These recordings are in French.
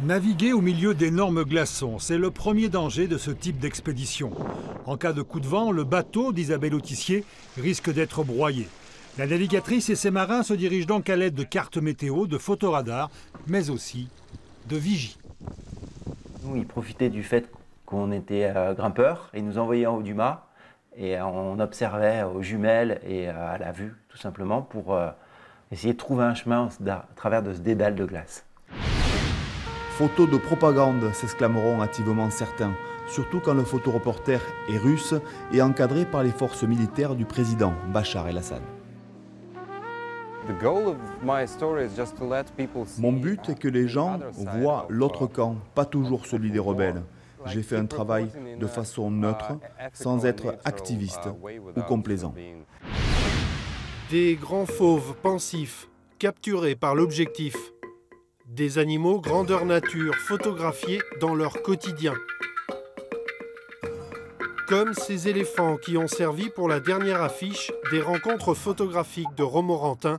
Naviguer au milieu d'énormes glaçons, c'est le premier danger de ce type d'expédition. En cas de coup de vent, le bateau d'Isabelle Autissier risque d'être broyé. La navigatrice et ses marins se dirigent donc à l'aide de cartes météo, de photoradars, mais aussi de vigies. Nous, ils profitaient du fait qu'on était grimpeurs et nous envoyaient en haut du mât. Et on observait aux jumelles et à la vue, tout simplement, pour essayer de trouver un chemin à travers de ce dédale de glace. Photo de propagande, s'exclameront hâtivement certains, surtout quand le photoreporter est russe et encadré par les forces militaires du président Bachar el-Assad. Mon but est que les gens voient l'autre camp, pas toujours celui des rebelles. J'ai fait un travail de façon neutre, sans être activiste ou complaisant. Des grands fauves pensifs, capturés par l'objectif. Des animaux grandeur nature photographiés dans leur quotidien. Comme ces éléphants qui ont servi pour la dernière affiche des rencontres photographiques de Romorantin,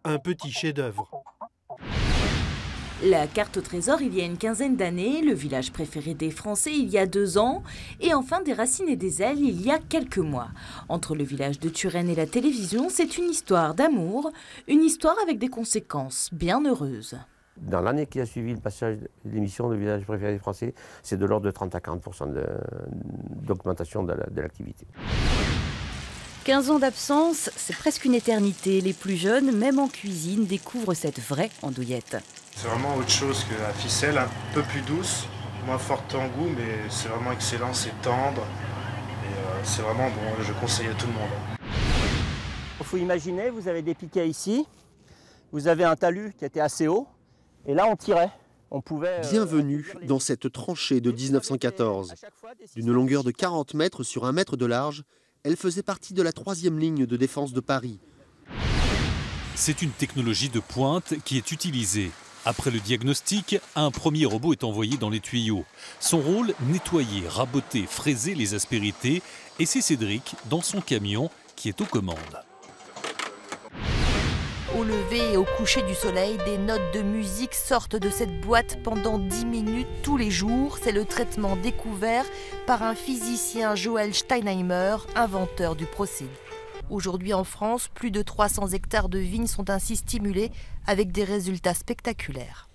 un petit chef-d'œuvre. La carte au trésor il y a une quinzaine d'années, le village préféré des Français il y a 2 ans, et enfin des racines et des ailes il y a quelques mois. Entre le village de Turenne et la télévision, c'est une histoire d'amour, une histoire avec des conséquences bien heureuses. Dans l'année qui a suivi le passage de l'émission Le village préféré des Français, c'est de l'ordre de 30 à 40% d'augmentation de l'activité. 15 ans d'absence, c'est presque une éternité. Les plus jeunes, même en cuisine, découvrent cette vraie andouillette. C'est vraiment autre chose que la ficelle, un peu plus douce, moins forte en goût, mais c'est vraiment excellent, c'est tendre. Et c'est vraiment bon, je conseille à tout le monde. Il faut imaginer, vous avez des piquets ici, vous avez un talus qui était assez haut, et là on tirait. Bienvenue dans cette tranchée de 1914. D'une longueur de 40 mètres sur 1 mètre de large, elle faisait partie de la 3e ligne de défense de Paris. C'est une technologie de pointe qui est utilisée. Après le diagnostic, un premier robot est envoyé dans les tuyaux. Son rôle, nettoyer, raboter, fraiser les aspérités. Et c'est Cédric, dans son camion, qui est aux commandes. Au lever et au coucher du soleil, des notes de musique sortent de cette boîte pendant 10 minutes tous les jours. C'est le traitement découvert par un physicien, Joël Steinheimer, inventeur du procédé. Aujourd'hui en France, plus de 300 hectares de vignes sont ainsi stimulés avec des résultats spectaculaires.